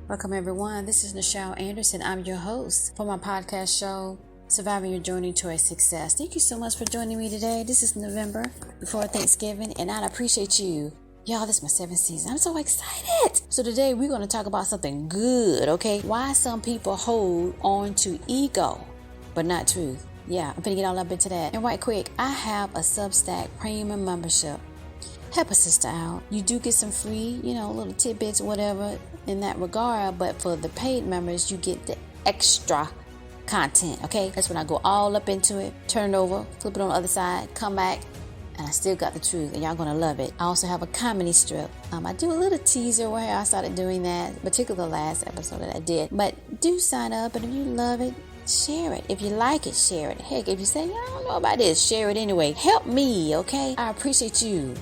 Welcome everyone, this is Nichel Anderson. I'm your host for my podcast show, Surviving Your Journey Towards Success. Thank you so much for joining me today. This is November before Thanksgiving and I appreciate you. Y'all, this is my 7th season. I'm so excited. So today we're going to talk about something good, okay? Why some people hold on to ego, but not truth. Yeah, I'm going to get all up into that. And right quick, I have a Substack premium membership. Help a sister out. You do get some free, little tidbits or whatever in that regard. But for the paid members, you get the extra content, okay? That's when I go all up into it, turn it over, flip it on the other side, come back, and I still got the truth, and y'all gonna love it. I also have a comedy strip. I do a little teaser where I started doing that, particularly the last episode that I did. But do sign up, and if you love it, share it. If you like it, share it. Heck, if you say, I don't know about this, share it anyway. Help me, okay? I appreciate you.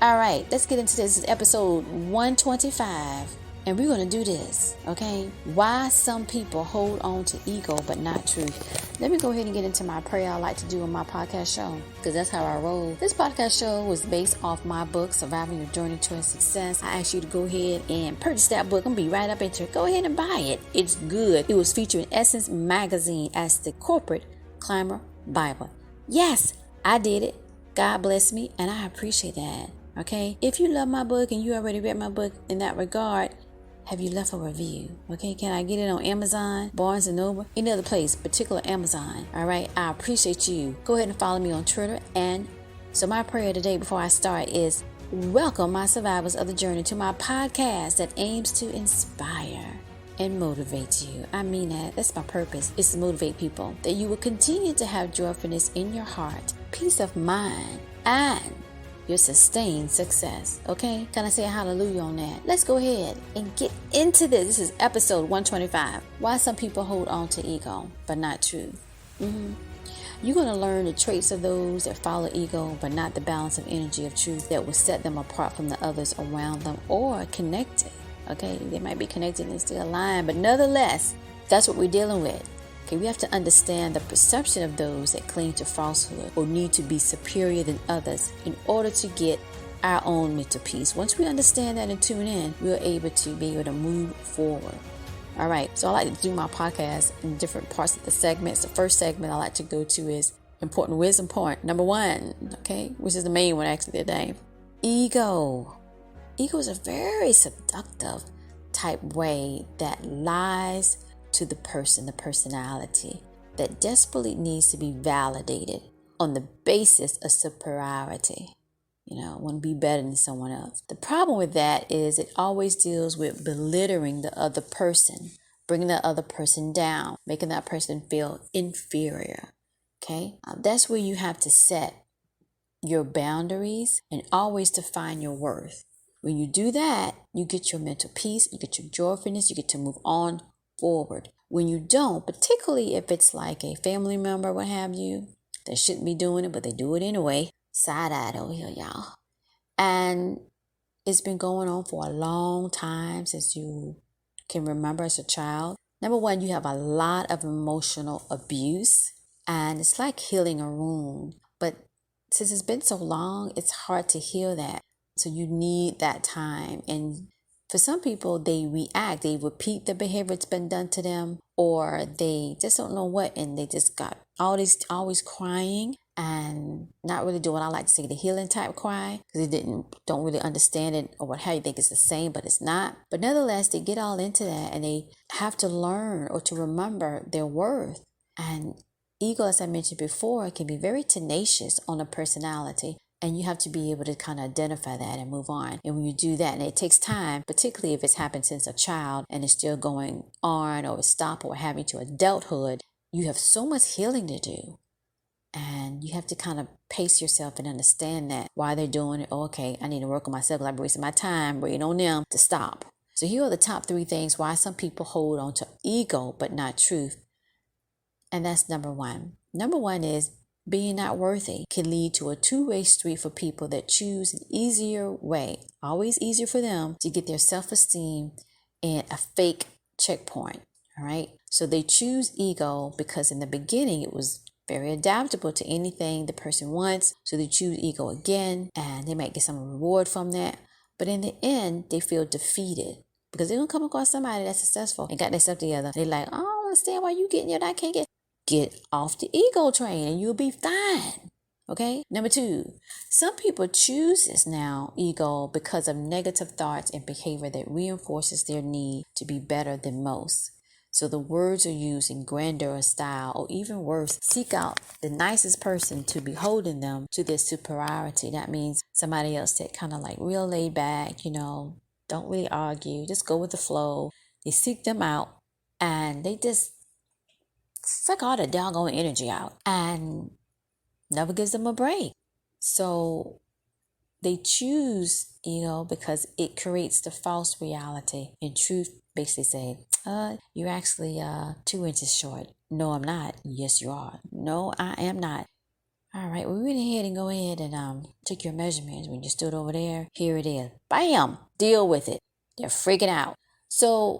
All right, let's get into this. This is episode 125, and we're going to do this, okay? Why some people hold on to ego but not truth. Let me go ahead and get into my prayer I like to do on my podcast show, because that's how I roll. This podcast show was based off my book, Surviving Your Journey Towards Success. I ask you to go ahead and purchase that book. I'm going to be right up into it. Go ahead and buy it. It's good. It was featured in Essence Magazine as the Corporate Climber Bible. Yes, I did it. God bless me, and I appreciate that. Okay, if you love my book and you already read my book in that regard, have you left a review? Okay, can I get it on Amazon, Barnes & Noble, any other place, particular Amazon? All right, I appreciate you. Go ahead and follow me on Twitter. And so my prayer today before I start is, welcome my survivors of the journey to my podcast that aims to inspire and motivate you. I mean that. That's my purpose, is to motivate people, that you will continue to have joyfulness in your heart, peace of mind, and your sustained success. Okay, can I say a hallelujah on that? Let's go ahead and get into this. This is episode 125. Why some people hold on to ego but not truth. You're going to learn the traits of those that follow ego but not the balance of energy of truth that will set them apart from the others around them or connected. Okay, they might be connected and still aligned, but nonetheless, that's what we're dealing with. Okay, we have to understand the perception of those that cling to falsehood or need to be superior than others in order to get our own mental peace. Once we understand that and tune in, we're able to move forward. All right, so I like to do my podcast in different parts of the segments. The first segment I like to go to is important wisdom point number 1, okay, which is the main one actually today. Ego. Ego is a very seductive type way that lies to the person, the personality, that desperately needs to be validated on the basis of superiority. Want to be better than someone else. The problem with that is it always deals with belittling the other person, bringing the other person down, making that person feel inferior. Okay, that's where you have to set your boundaries and always define your worth. When you do that, you get your mental peace, you get your joyfulness, you get to move on forward. When you don't, particularly if it's like a family member, what have you, that shouldn't be doing it, but they do it anyway. Side-eyed over here, y'all. And it's been going on for a long time, since you can remember as a child. Number 1, you have a lot of emotional abuse, and it's like healing a wound. But since it's been so long, it's hard to heal that. So you need that time. And for some people, they react, they repeat the behavior that's been done to them, or they just don't know what, and they just got always crying and not really doing what I like to say, the healing type cry, because they don't really understand it, or what have you, think it's the same, but it's not. But nonetheless, they get all into that, and they have to learn or to remember their worth. And ego, as I mentioned before, can be very tenacious on a personality. And you have to be able to kind of identify that and move on. And when you do that, and it takes time, particularly if it's happened since a child and it's still going on or it's stopped or having to adulthood, you have so much healing to do. And you have to kind of pace yourself and understand that why they're doing it. Oh, okay, I need to work on myself. I'm wasting my time waiting on them to stop. So here are the top 3 things why some people hold on to ego but not truth. And that's number 1. Number 1 is being not worthy can lead to a two-way street for people that choose an easier way, always easier for them to get their self-esteem and a fake checkpoint. All right. So they choose ego because in the beginning it was very adaptable to anything the person wants. So they choose ego again, and they might get some reward from that. But in the end, they feel defeated because they're going to come across somebody that's successful and got their stuff together. They're like, I don't understand why you getting it. I can't get off the ego train and you'll be fine. Okay. Number 2, some people choose this now ego because of negative thoughts and behavior that reinforces their need to be better than most. So the words are used in grandeur style, or even worse, seek out the nicest person to be holding them to their superiority. That means somebody else that kind of like real laid back, don't really argue, just go with the flow. They seek them out and they just suck all the doggone energy out and never gives them a break. So they choose ego because it creates the false reality. In truth, basically say, you're actually 2 inches short. No, I'm not. Yes, you are. No, I am not. All right, we went ahead and go ahead and took your measurements when you stood over there. Here it is. Bam! Deal with it. They're freaking out. So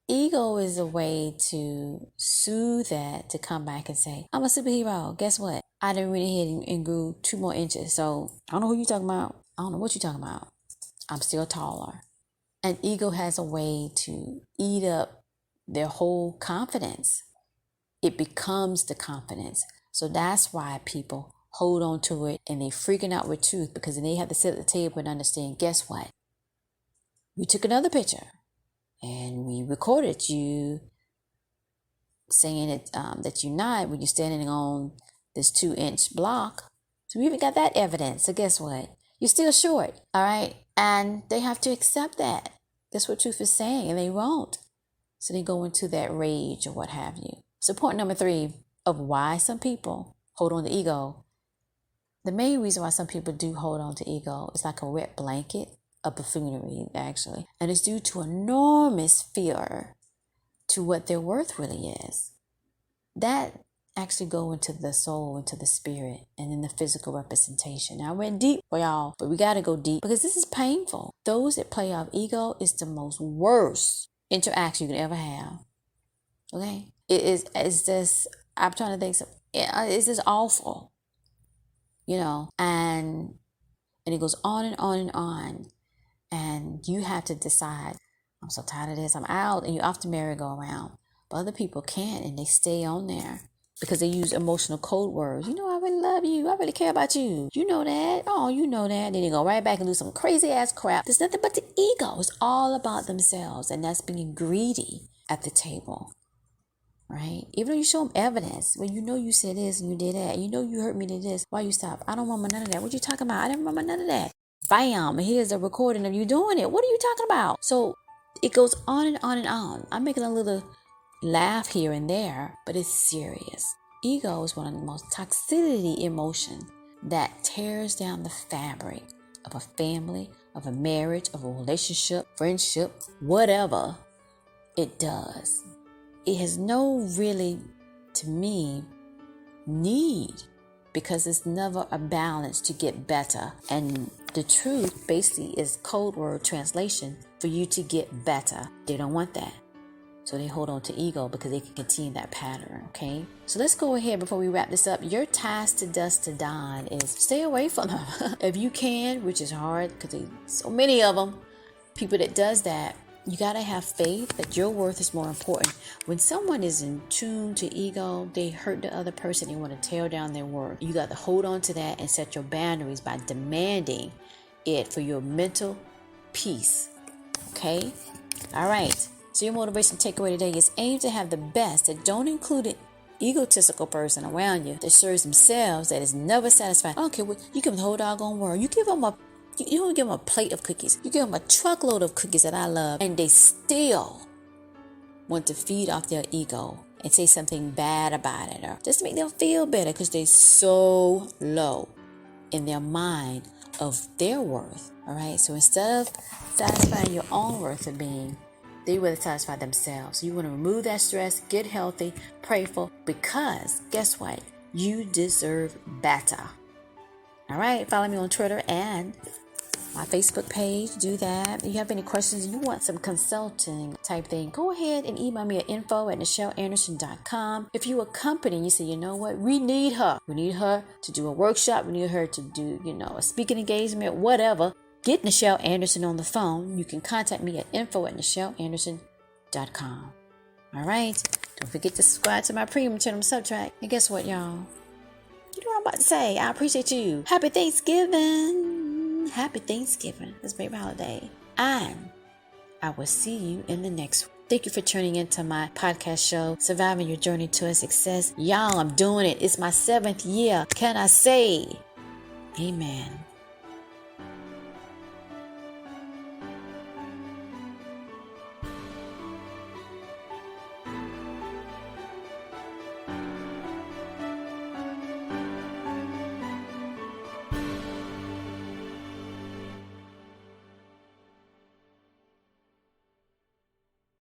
ego is a way to soothe that, to come back and say, I'm a superhero. Guess what? I done went ahead and grew 2 more inches. So I don't know who you're talking about. I don't know what you're talking about. I'm still taller. And ego has a way to eat up their whole confidence. It becomes the confidence. So that's why people hold on to it and they freaking out with truth, because then they have to sit at the table and understand, guess what? We took another picture and we recorded you saying that you're not when you're standing on this 2-inch block. So we even got that evidence. So guess what? You're still short. All right. And they have to accept that. That's what truth is saying, and they won't. So they go into that rage or what have you. So point number 3 of why some people hold on to ego. The main reason why some people do hold on to ego is like a wet blanket of buffoonery, actually. And it's due to enormous fear to what their worth really is. That actually go into the soul, into the spirit, and in the physical representation. Now, I went deep for y'all, but we got to go deep because this is painful. Those that play off ego is the most worst interaction you can ever have. Okay? It's just, I'm trying to think, it's just awful, and it goes on and on and on. And you have to decide, I'm so tired of this, I'm out, and you're off the merry-go-round. But other people can't, and they stay on there because they use emotional code words. I really love you. I really care about you. You know that. Oh, you know that. Then they go right back and do some crazy ass crap. There's nothing but the ego. It's all about themselves, and that's being greedy at the table. Right? Even though you show them evidence, well, you said this and you did that. You hurt me to this. Why you stop? I don't remember none of that. What you talking about? I didn't remember none of that. Bam, here's a recording of you doing it. What are you talking about? So it goes on and on and on. I'm making a little laugh here and there, but it's serious. Ego is one of the most toxicity emotions that tears down the fabric of a family, of a marriage, of a relationship, friendship, whatever it does. It has no really, to me, need, because it's never a balance to get better. And the truth basically is code word translation for you to get better. They don't want that. So they hold on to ego because they can continue that pattern, okay? So let's go ahead before we wrap this up. Your ties to dust to dawn is stay away from them. If you can, which is hard because there's so many of them, people that does that, you got to have faith that your worth is more important. When someone is in tune to ego, they hurt the other person. They want to tear down their worth. You got to hold on to that and set your boundaries by demanding it for your mental peace. Okay? All right. So your motivation takeaway today is aim to have the best that don't include an egotistical person around you that serves themselves, that is never satisfied. I don't care what you give them the whole doggone world. You don't give them a plate of cookies. You give them a truckload of cookies that I love, and they still want to feed off their ego and say something bad about it, or just to make them feel better because they're so low in their mind of their worth. All right. So instead of satisfying your own worth of being, they will satisfy themselves. You want to remove that stress, get healthy, prayerful, because guess what? You deserve better. All right. Follow me on Twitter and my Facebook page. Do that. If you have any questions, you want some consulting type thing, go ahead and email me at info@nichelanderson.com. If you're a company and you say, you know what, we need her. We need her to do a workshop. We need her to do, a speaking engagement, whatever. get Nichel Anderson on the phone, you can contact me at info@nichelanderson.com. All right. Don't forget to subscribe to my premium channel, Subtract. And guess what, y'all? You know what I'm about to say. I appreciate you. Happy Thanksgiving. Happy Thanksgiving. This great holiday. And I will see you in the next one. Thank you for tuning into my podcast show, Surviving Your Journey to a Success. Y'all, I'm doing it. It's my 7th year. Can I say amen?